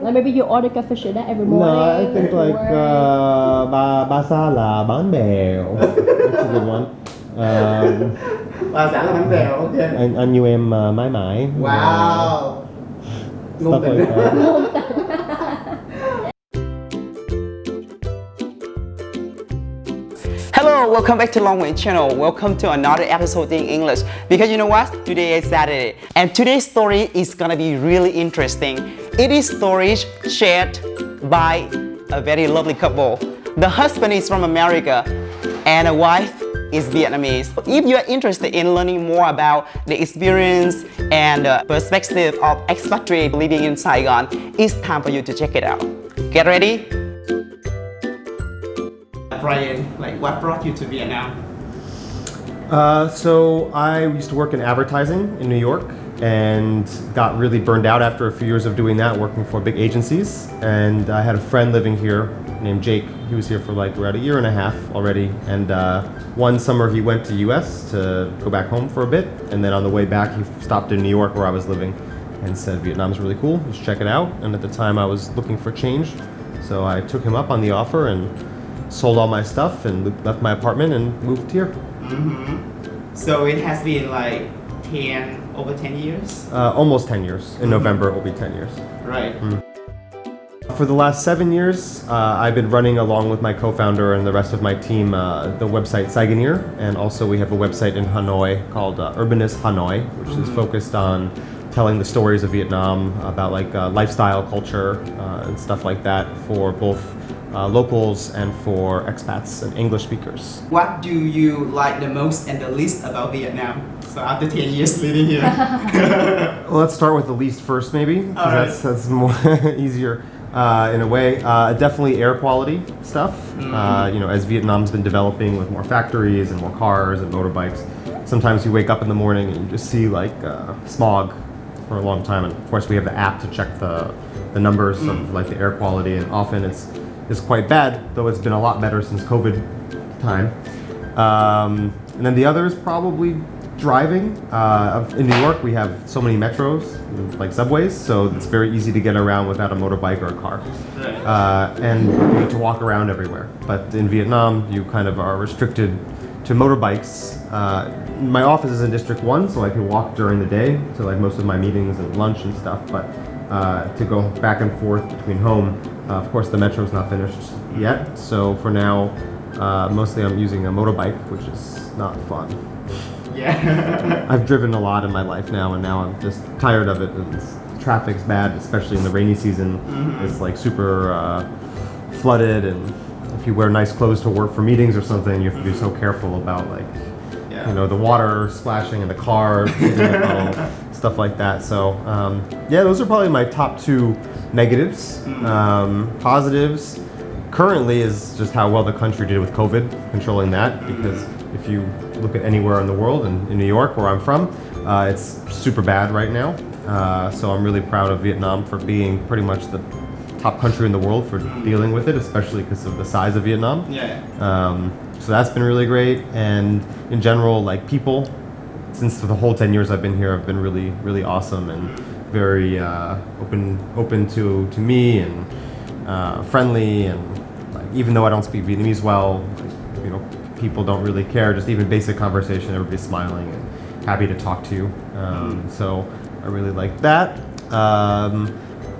Like maybe you order cappuccino every morning. No, I think like ba sa là bánh bèo. That's a good one. Bà xã là bánh bèo, ok. Anh yêu em mãi mãi. Wow. Stuff like that. Hello, welcome back to Nguyen channel. Welcome to another episode in English. Because you know what? Today is Saturday. And today's story is gonna be really interesting. It is stories shared by a very lovely couple. The husband is from America and the wife is Vietnamese. If you are interested in learning more about the experience and perspective of expatriates living in Saigon, it's time for you to check it out. Get ready? Brian, like what brought you to Vietnam? So I used to work in advertising in New York and got really burned out after a few years of doing that, working for big agencies. And I had a friend living here named Jake. He was here for like around a year and a half already. And one summer he went to US to go back home for a bit. And then on the way back, he stopped in New York where I was living and said, Vietnam's really cool, let's check it out. And at the time I was looking for change. So I took him up on the offer and sold all my stuff and left my apartment and moved here. Mm-hmm. So it has been like over 10 years? Almost 10 years. In November it will be 10 years. Right. For the last 7 years, I've been running along with my co-founder and the rest of my team the website Saigon, and also we have a website in Hanoi called Urbanist Hanoi, which is focused on telling the stories of Vietnam about like lifestyle, culture, and stuff like that for both locals and for expats and English speakers. What do you like the most and the least about Vietnam? So after 10 years living here. Well, let's start with the least first, maybe, because that's more easier in a way. Definitely air quality stuff. You know, as Vietnam's been developing with more factories and more cars and motorbikes, sometimes you wake up in the morning and you just see like smog for a long time. And of course, we have the app to check the numbers of like the air quality, and often it's quite bad, though it's been a lot better since COVID time. And then the other is probably driving. In New York, we have so many metros, like subways, so it's very easy to get around without a motorbike or a car. And you need to walk around everywhere. But in Vietnam, you kind of are restricted to motorbikes. My office is in District 1, so I can walk during the day to like most of my meetings and lunch and stuff, but to go back and forth between home, of course the metro's not finished yet, so for now mostly I'm using a motorbike, which is not fun. Yeah. I've driven a lot in my life now, and now I'm just tired of it. Traffic's bad, especially in the rainy season. It's like super flooded, and if you wear nice clothes to work for meetings or something, you have to be so careful about like you know, the water splashing in the car, stuff like that. So yeah, those are probably my top two negatives. Positives currently is just how well the country did with COVID, controlling that, because if you look at anywhere in the world, and in New York where I'm from, it's super bad right now. So I'm really proud of Vietnam for being pretty much the top country in the world for dealing with it, especially because of the size of Vietnam. So that's been really great, and in general, like people, since the whole 10 years I've been here, have been really, really awesome and very open to me and friendly, and like, even though I don't speak Vietnamese well, like, you know, people don't really care. Just even basic conversation, everybody's smiling and happy to talk to you. So I really like that.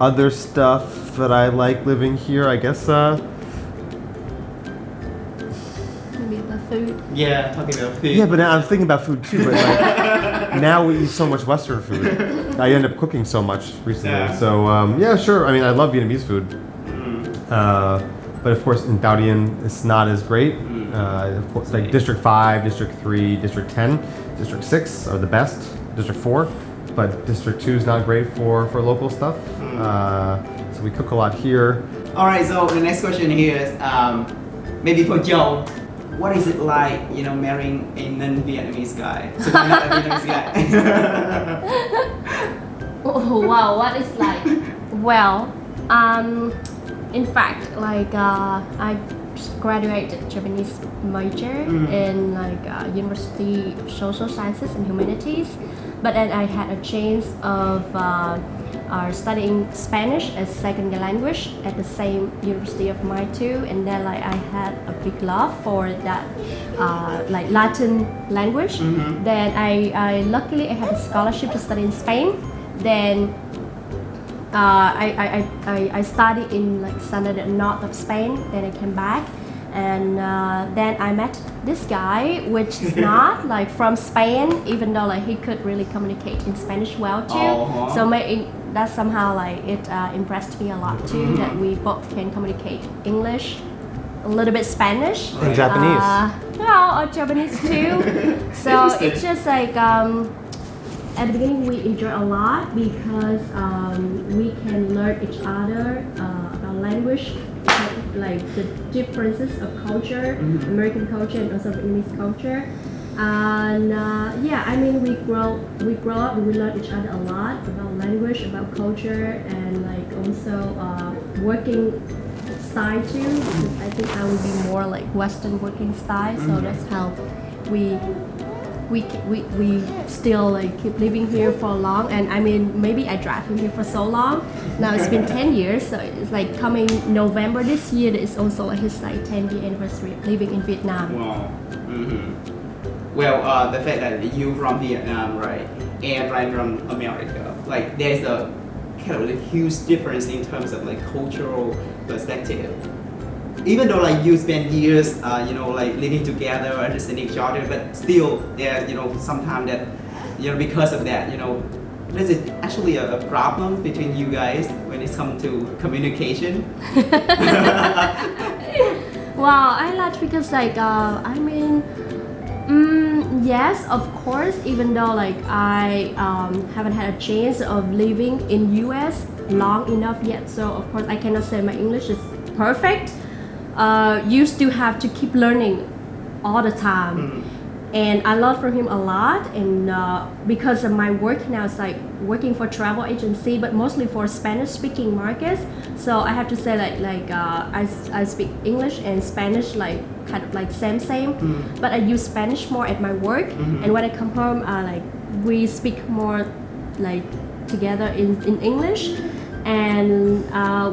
Other stuff that I like living here, I guess. Food. Yeah, talking about food. Yeah, but now I'm thinking about food too. But like, now we eat so much Western food. I end up cooking so much recently. Yeah. So yeah, sure. I mean, I love Vietnamese food. But of course, in Dao Dien, it's not as great. Of course, like District 5, District 3, District 10, District 6 are the best. District 4, but District 2 is not great for local stuff. So we cook a lot here. All right. So the next question here is maybe for Joe. What is it like, you know, marrying a non-Vietnamese guy? So you're not a Vietnamese guy. Oh wow, what is like? Well, in fact, like I graduated Japanese major in like University of Social Sciences and Humanities. But then I had a chance of studying Spanish as second language at the same university of mine too, and then like I had a big love for that like Latin language. Then I luckily I had a scholarship to study in Spain. Then I studied in like southern and north of Spain. Then I came back, and then I met this guy, which is not like from Spain, even though like he could really communicate in Spanish well too. So that somehow like it impressed me a lot too, that we both can communicate English, a little bit Spanish, and Japanese. Or Japanese too. So it's just like at the beginning we enjoy a lot because we can learn each other about language, like the differences of culture, American culture and also Vietnamese culture. And yeah, I mean we grow up and we learn each other a lot about language, about culture, and like also working style too. Because I think I would be more like Western working style, so that's how we still like keep living here for long. And I mean maybe I dragged him here for so long. Now it's been 10 years, so it's like coming November this year is also like his like 10-year anniversary of living in Vietnam. Wow. Well, the fact that you from Vietnam, right, and Brian from America, like there's a kind of a huge difference in terms of like cultural perspective. Even though like you spend years, you know, like living together, understanding each other, but still there's, you know, sometimes that, you know, because of that, you know, there's actually a problem between you guys when it comes to communication. Wow, I like because like I mean. Yes, of course, even though like I haven't had a chance of living in US long enough yet, so of course I cannot say my English is perfect. You still have to keep learning all the time. And I learned from him a lot, and because of my work now, it's like working for travel agency, but mostly for Spanish speaking markets. So I have to say I speak English and Spanish like kind of like same, but I use Spanish more at my work. And when I come home, like we speak more like together in English. And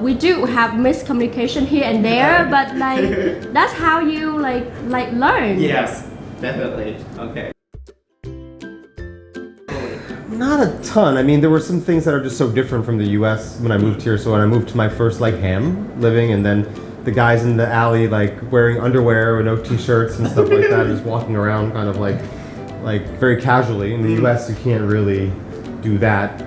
we do have miscommunication here and there, but like that's how you like learn. Yes, definitely. Okay. Not a ton. I mean, there were some things that are just so different from the U.S. when I moved here. So when I moved to my first like ham living, and then the guys in the alley like wearing underwear with no t-shirts and stuff like that, just walking around kind of like very casually. In the U.S. you can't really do that.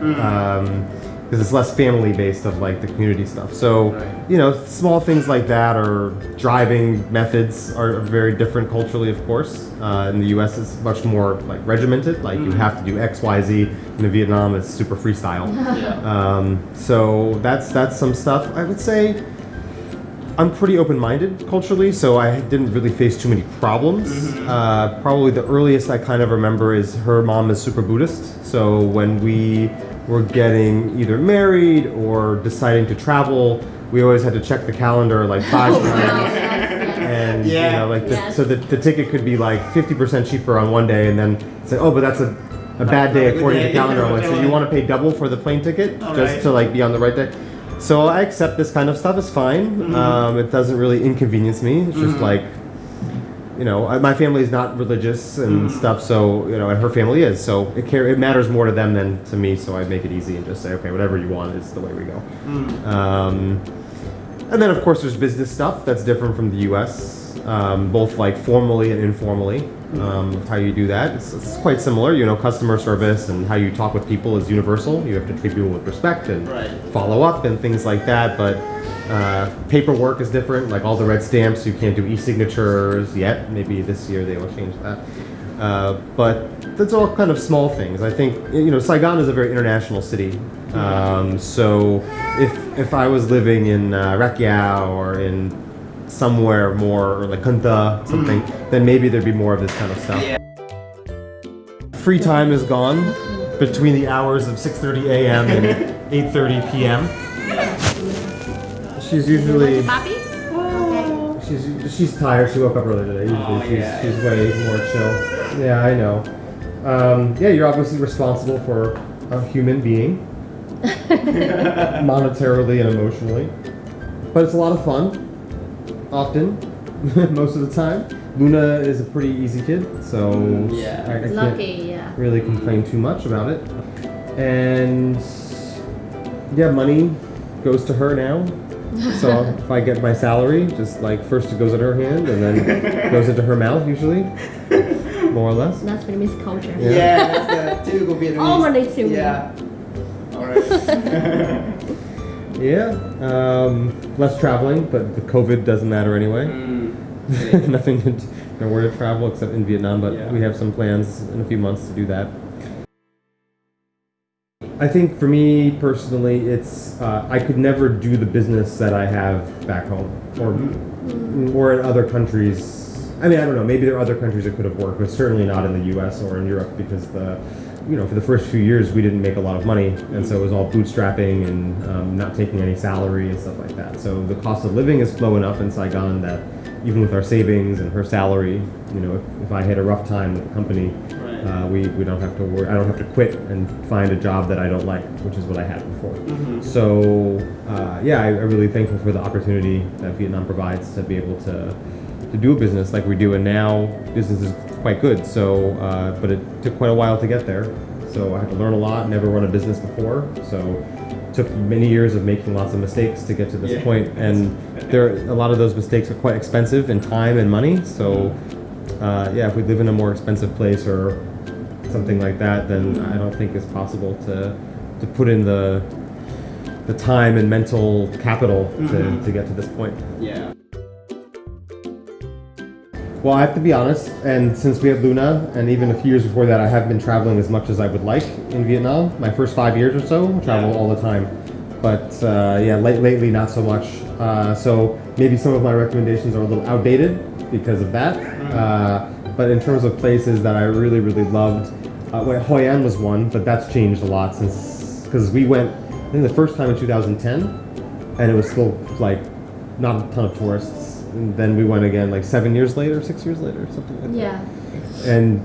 Because it's less family based of like the community stuff. So, you know, small things like that, or driving methods are very different culturally, of course. In the US it's much more like regimented, like you have to do X, Y, Z. In Vietnam it's super freestyle. So that's some stuff. I would say I'm pretty open-minded culturally, so I didn't really face too many problems. Probably the earliest I kind of remember is her mom is super Buddhist. So when we were getting either married or deciding to travel, we always had to check the calendar like 5 times. And you know, like so the ticket could be like 50% cheaper on one day, and then say, oh, but that's a bad day according to the calendar. I'm like, so you want to pay double for the plane ticket just to like be on the right day? So I accept this kind of stuff. It's fine. It doesn't really inconvenience me. It's just like, you know, my family is not religious and stuff, so, you know, and her family is, so it matters more to them than to me, so I make it easy and just say, okay, whatever you want is the way we go. And then, of course, there's business stuff that's different from the U.S., both like formally and informally, how you do that. It's quite similar, you know, customer service and how you talk with people is universal. You have to treat people with respect and follow up and things like that, but paperwork is different, like all the red stamps, you can't do e-signatures yet. Maybe this year they will change that. But that's all kind of small things. I think, you know, Saigon is a very international city. So if I was living in Rakia or in somewhere more, or like Kunta, something, then maybe there'd be more of this kind of stuff. Free time is gone between the hours of 6:30 a.m. and 8:30 p.m. She's usually she's tired. She woke up early today. Usually she's way more chill. Yeah, I know. Yeah, you're obviously responsible for a human being, monetarily and emotionally. But it's a lot of fun, often, most of the time. Luna is a pretty easy kid, so I Lucky, can't really complain too much about it. And yeah, money goes to her now. So if I get my salary, just like first it goes in her hand and then goes into her mouth usually, more or less. That's Vietnamese culture. Yeah, that's the typical Vietnamese. All money to me. Yeah. All right. Yeah, less traveling, but the COVID doesn't matter anyway. Nothing, nowhere to travel except in Vietnam, but we have some plans in a few months to do that. I think for me personally, it's I could never do the business that I have back home or in other countries. I mean, I don't know. Maybe there are other countries that could have worked, but certainly not in the U.S. or in Europe because for the first few years we didn't make a lot of money, and so it was all bootstrapping and not taking any salary and stuff like that. So the cost of living is low enough in Saigon that even with our savings and her salary, if I hit a rough time with the company, we don't have to worry. I don't have to quit and find a job that I don't like, which is what I had before. So I'm really thankful for the opportunity that Vietnam provides to be able to do a business like we do, and now business is quite good. So, but it took quite a while to get there. So I had to learn a lot. Never run a business before, so it took many years of making lots of mistakes to get to this point. And a lot of those mistakes are quite expensive in time and money. So, if we live in a more expensive place or something like that, then I don't think it's possible to put in the time and mental capital to get to this point. Yeah. Well, I have to be honest, and since we have Luna, and even a few years before that, I haven't been traveling as much as I would like in Vietnam. My first 5 years or so, I travel all the time. But lately not so much. So maybe some of my recommendations are a little outdated because of that. But in terms of places that I really, really loved, Hoi An was one, but that's changed a lot since, because we went, I think the first time in 2010, and it was still like not a ton of tourists. And then we went again like 6 years later, something like that. Yeah. And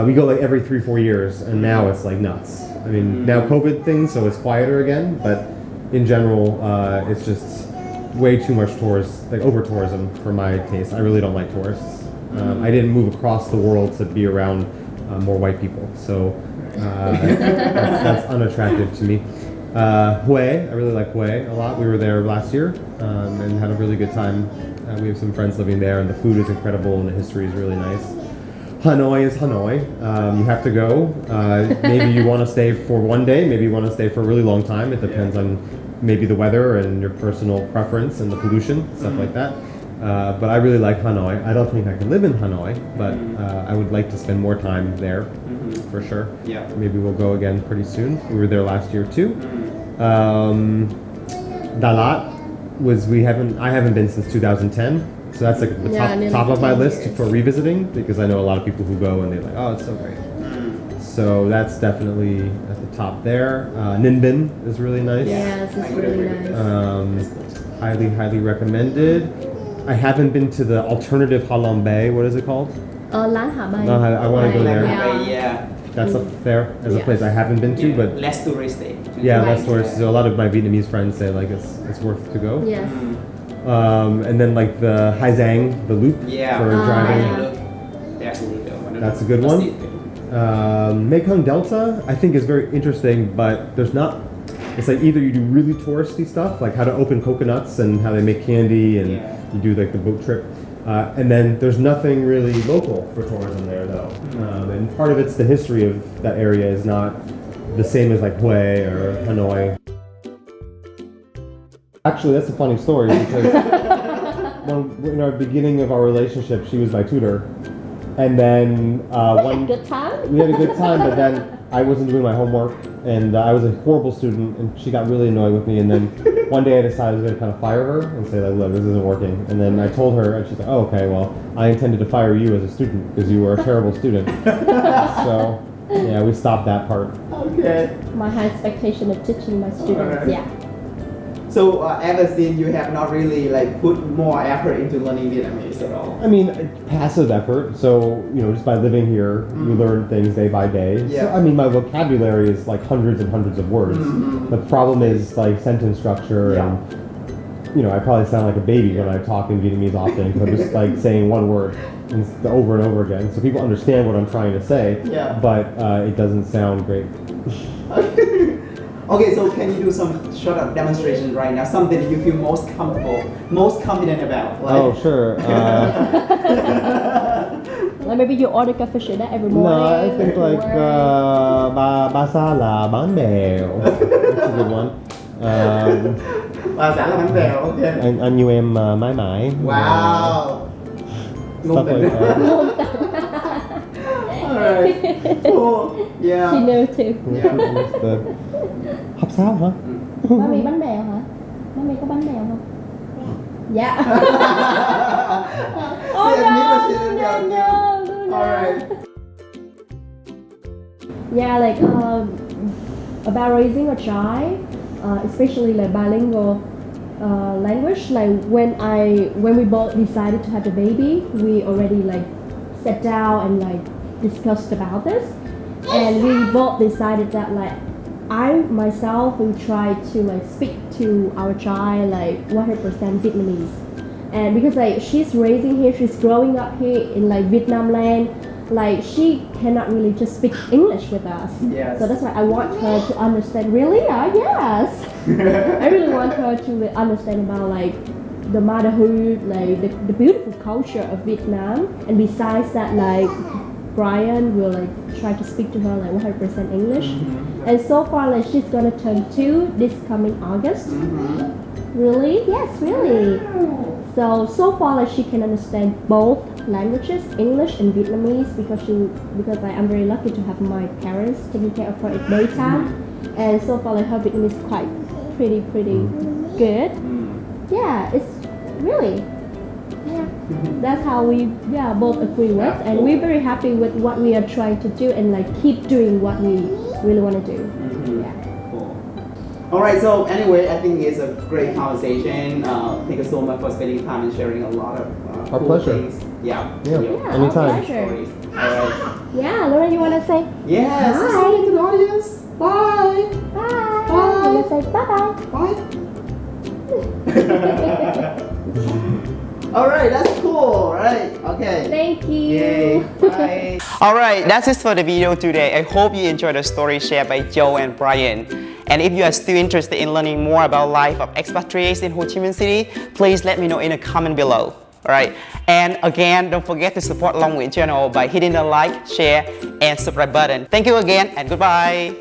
we go like every 3-4 years, and now it's like nuts. I mean, now COVID thing, so it's quieter again, but in general, it's just way too much tourists, like over tourism for my taste. I really don't like tourists. I didn't move across the world to be around more white people, so that's unattractive to me. Hue, I really like Hue a lot. We were there last year and had a really good time. We have some friends living there, and the food is incredible, and the history is really nice. Hanoi is Hanoi. You have to go. Maybe you want to stay for one day. Maybe you want to stay for a really long time. It depends on maybe the weather and your personal preference and the pollution, stuff like that. But I really like Hanoi. I don't think I can live in Hanoi, but I would like to spend more time there for sure. Yeah. Maybe we'll go again pretty soon. We were there last year too. Dalat I haven't been since 2010. So that's like the top of my list for revisiting, because I know a lot of people who go and they're like, oh, it's so great. So that's definitely at the top there. Ninh Binh is really nice. Yes, it's really nice. Highly recommended. I haven't been to the alternative Ha Long Bay. What is it called? Lan Ha Bay. I want to go there. Yeah. That's up there as a place I haven't been to, but less touristy. Yeah, less touristy. So a lot of my Vietnamese friends say like it's worth to go. Yes. And then like the Hai Giang, the loop for driving. That's a good one. Mekong Delta, I think is very interesting, but there's not. It's like either you do really touristy stuff, like how to open coconuts and how they make candy, and you do like the boat trip. And then there's nothing really local for tourism there, though. And part of it's the history of that area is not the same as like Hue or Hanoi. Actually, that's a funny story because in our beginning of our relationship, she was my tutor. And then we had a good time, but then I wasn't doing my homework, and I was a horrible student, and she got really annoyed with me. And then one day I decided I was going to kind of fire her and say like, look, this isn't working. And then I told her, and she's like, oh, okay, well, I intended to fire you as a student because you were a terrible student. So yeah, we stopped that part. Okay. My high expectation of teaching my students. Right. Yeah. So ever since you have not really like put more effort into learning Vietnamese at all. I mean, passive effort. So, you know, just by living here, you learn things day by day. Yeah. So, I mean, my vocabulary is like hundreds and hundreds of words. The problem is like sentence structure and, you know, I probably sound like a baby when I talk in Vietnamese often because I'm just like saying one word over and over again. So people understand what I'm trying to say, but it doesn't sound great. Okay, so can you do some short of demonstration right now? Something that you feel most comfortable, most confident about? Like... Oh, sure. Like maybe you order cafe shida every morning. No, I think like ba sa la bánh bèo. That's a good one. Bà xã là bánh bèo, okay. Anh yêu em mãi mãi. Wow. Stuff like that. Alright. Cool. Yeah. She knows too. Yeah. Hấp sao hả? Má mì bánh bèo hả? Má mì có bánh bèo không? Dạ. Oh no. Alright. Yeah, like about raising a child, especially like bilingual language. Like when we both decided to have the baby, we already like sat down and like discussed about this, and we both decided that like I myself will try to like speak to our child like 100% Vietnamese, and because like she's raising here, she's growing up here in like Vietnam land. Like she cannot really just speak English with us. Yes. So that's why I want her to understand. Really? Yes. I really want her to understand about like the motherhood, like the beautiful culture of Vietnam. And besides that, like Brian will like try to speak to her like 100% English. And so far, like she's gonna turn 2 this coming August. Really? Yes, really. So far, like she can understand both languages, English and Vietnamese, because I'm very lucky to have my parents taking care of her at daytime, and so far like her Vietnamese is quite pretty good. Yeah, it's really that's how we both agree with, and we're very happy with what we are trying to do and like keep doing what we really want to do. Alright, so anyway, I think it's a great conversation. Thank you so much for spending time and sharing a lot of Our cool pleasure. things. Yeah, anytime. Our pleasure. Alright. Yeah, Laura, you wanna say? Yes, Bye. say to the audience. Bye. Bye. Bye. You wanna say Bye. Alright, that's cool, right? Okay. Thank you. Yay. Bye. Alright, that's it for the video today. I hope you enjoyed the story shared by Chau and Brian. And if you are still interested in learning more about life of expatriates in Ho Chi Minh City, please let me know in a comment below. Alright, and again, don't forget to support Nguyen channel by hitting the like, share, and subscribe button. Thank you again, and goodbye.